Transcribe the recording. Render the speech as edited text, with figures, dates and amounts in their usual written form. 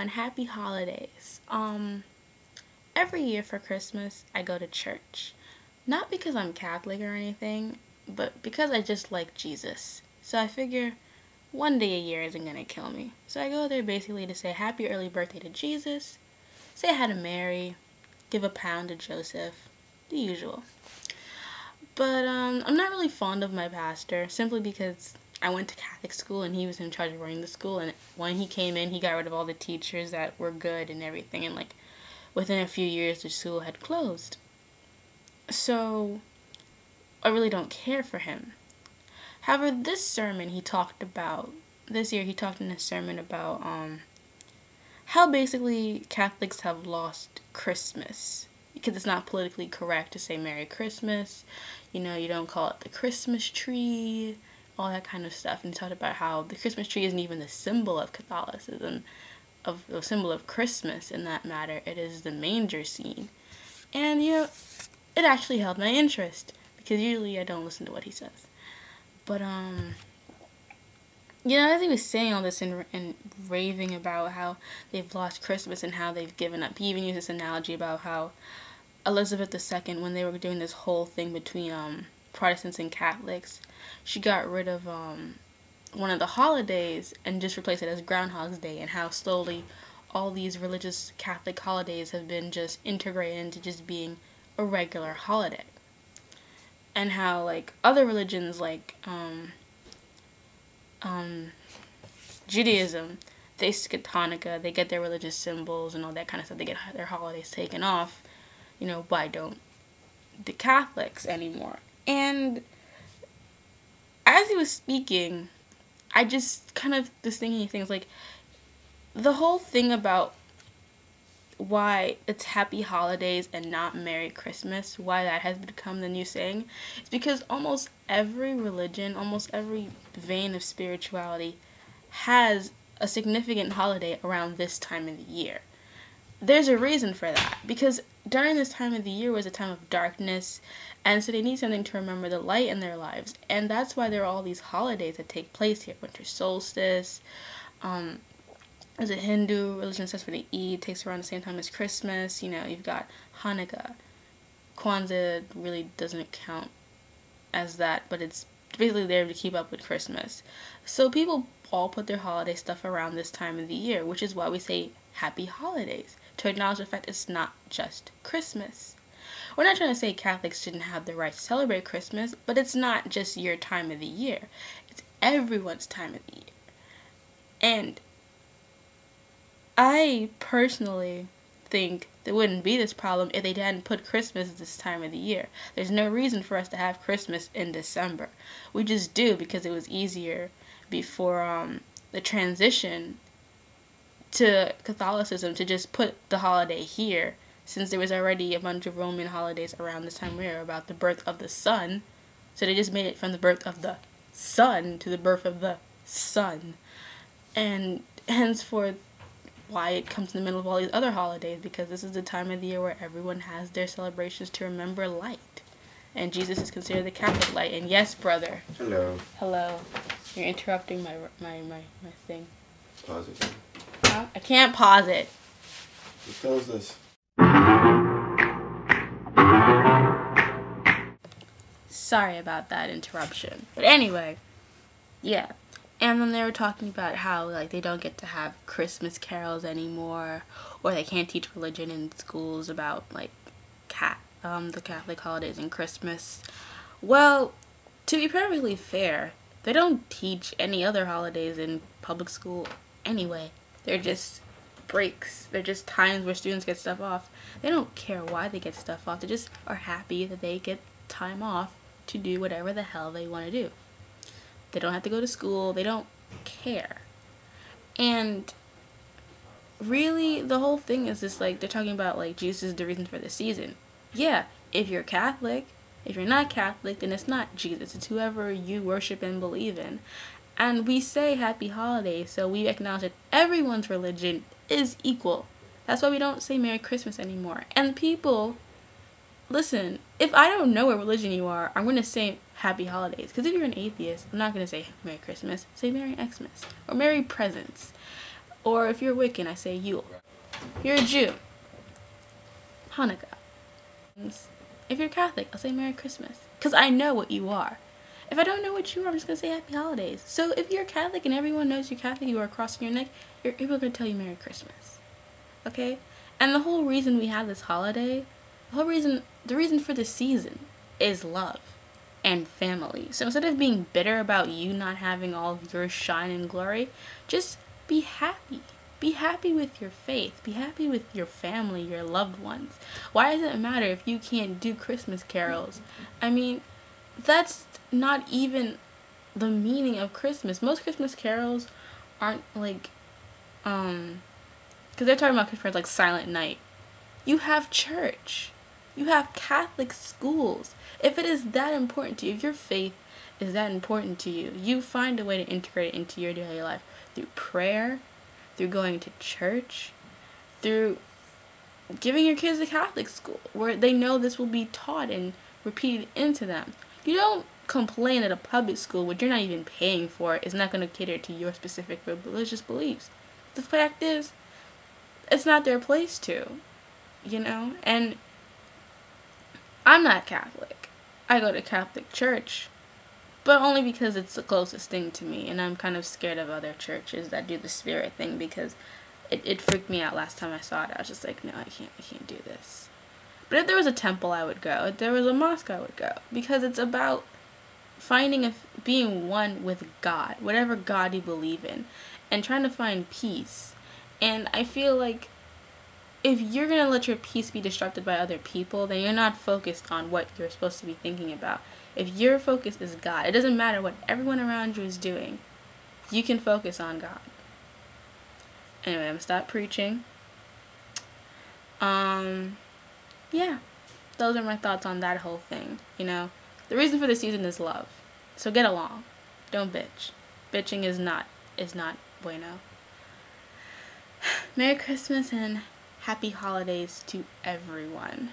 everyone. Happy holidays. Every year for Christmas, I go to church. Not because I'm Catholic or anything, but because I just like Jesus. So I figure one day a year isn't gonna kill me. So I go there basically to say happy early birthday to Jesus, say hi to Mary, give a pound to Joseph, the usual. But I'm not really fond of my pastor, simply because I went to Catholic school and he was in charge of running the school, and when he came in, he got rid of all the teachers that were good and everything, and like within a few years the school had closed. So I really don't care for him. However, this year he talked in a sermon about how basically Catholics have lost Christmas because it's not politically correct to say Merry Christmas. You don't call it the Christmas tree, all that kind of stuff. And he talked about how the Christmas tree isn't even the symbol of Catholicism, of the symbol of Christmas in that matter. It is the manger scene. And, it actually held my interest because usually I don't listen to what he says. But, as he was saying all this and raving about how they've lost Christmas and how they've given up, he even used this analogy about how Elizabeth II, when they were doing this whole thing between Protestants and Catholics, she got rid of one of the holidays and just replaced it as Groundhog's Day, and how slowly all these religious Catholic holidays have been just integrated into just being a regular holiday. And how, like, other religions, like Judaism, they skip Hanukkah, they get their religious symbols and all that kind of stuff, they get their holidays taken off. Why don't the Catholics anymore? And as he was speaking, I just kind of was thinking things like, the whole thing about why it's Happy Holidays and not Merry Christmas, why that has become the new saying, is because almost every religion, almost every vein of spirituality has a significant holiday around this time of the year. There's a reason for that, because during this time of the year was a time of darkness, and so they need something to remember the light in their lives, and that's why there are all these holidays that take place here. Winter solstice, as a Hindu religion says for the Eid, takes around the same time as Christmas. You've got Hanukkah. Kwanzaa really doesn't count as that, but it's basically there to keep up with Christmas. So people all put their holiday stuff around this time of the year, which is why we say Happy Holidays, to acknowledge the fact it's not just Christmas. We're not trying to say Catholics shouldn't have the right to celebrate Christmas, but it's not just your time of the year. It's everyone's time of the year. And I personally think there wouldn't be this problem if they hadn't put Christmas at this time of the year. There's no reason for us to have Christmas in December. We just do because it was easier before the transition to Catholicism to just put the holiday here, since there was already a bunch of Roman holidays around this time where about the birth of the sun. So they just made it from the birth of the sun to the birth of the sun. And henceforth, why it comes in the middle of all these other holidays, because this is the time of the year where everyone has their celebrations to remember light. And Jesus is considered the Catholic light. And yes, brother. Hello. Hello. You're interrupting my thing. Pause it. Huh? I can't pause it. What tells this? Sorry about that interruption. But anyway, yeah. And then they were talking about how, like, they don't get to have Christmas carols anymore, or they can't teach religion in schools about, like, the Catholic holidays and Christmas. Well, to be perfectly fair, they don't teach any other holidays in public school anyway. They're just breaks. They're just times where students get stuff off. They don't care why they get stuff off. They just are happy that they get time off to do whatever the hell they want to do. They don't have to go to school. They don't care. And really, the whole thing is just like, they're talking about like Jesus is the reason for the season. Yeah, if you're Catholic. If you're not Catholic, then it's not Jesus. It's whoever you worship and believe in. And we say Happy Holidays, so we acknowledge that everyone's religion is equal. That's why we don't say Merry Christmas anymore. And people, listen, if I don't know what religion you are, I'm going to say Happy Holidays. Because if you're an atheist, I'm not going to say Merry Christmas. Say Merry Xmas. Or Merry Presents. Or if you're Wiccan, I say Yule. If you're a Jew, Hanukkah. If you're Catholic, I'll say Merry Christmas. Because I know what you are. If I don't know what you are, I'm just going to say Happy Holidays. So if you're Catholic and everyone knows you're Catholic, you are crossing your neck, people are going to tell you Merry Christmas. Okay? And the whole reason we have this holiday, the reason for the season is love and family. So instead of being bitter about you not having all of your shine and glory, just be happy. Be happy with your faith. Be happy with your family, your loved ones. Why does it matter if you can't do Christmas carols? I mean, that's not even the meaning of Christmas. Most Christmas carols aren't like, because they're talking about Christmas like Silent Night. You have church. You have Catholic schools. If it is that important to you, if your faith is that important to you, you find a way to integrate it into your daily life through prayer, through going to church, through giving your kids a Catholic school where they know this will be taught and repeated into them. You don't complain that a public school, which you're not even paying for, is not going to cater to your specific religious beliefs. The fact is, it's not their place to, and I'm not Catholic. I go to Catholic church, but only because it's the closest thing to me, and I'm kind of scared of other churches that do the spirit thing because it freaked me out last time I saw it. I was just like, no, I can't do this. But if there was a temple, I would go. If there was a mosque, I would go, because it's about being one with God, whatever God you believe in, and trying to find peace. And I feel like if you're going to let your peace be disrupted by other people, then you're not focused on what you're supposed to be thinking about. If your focus is God, it doesn't matter what everyone around you is doing. You can focus on God. Anyway, I'm going to stop preaching. Yeah. Those are my thoughts on that whole thing. The reason for the season is love. So get along. Don't bitch. Bitching is not bueno. Merry Christmas and Happy Holidays to everyone.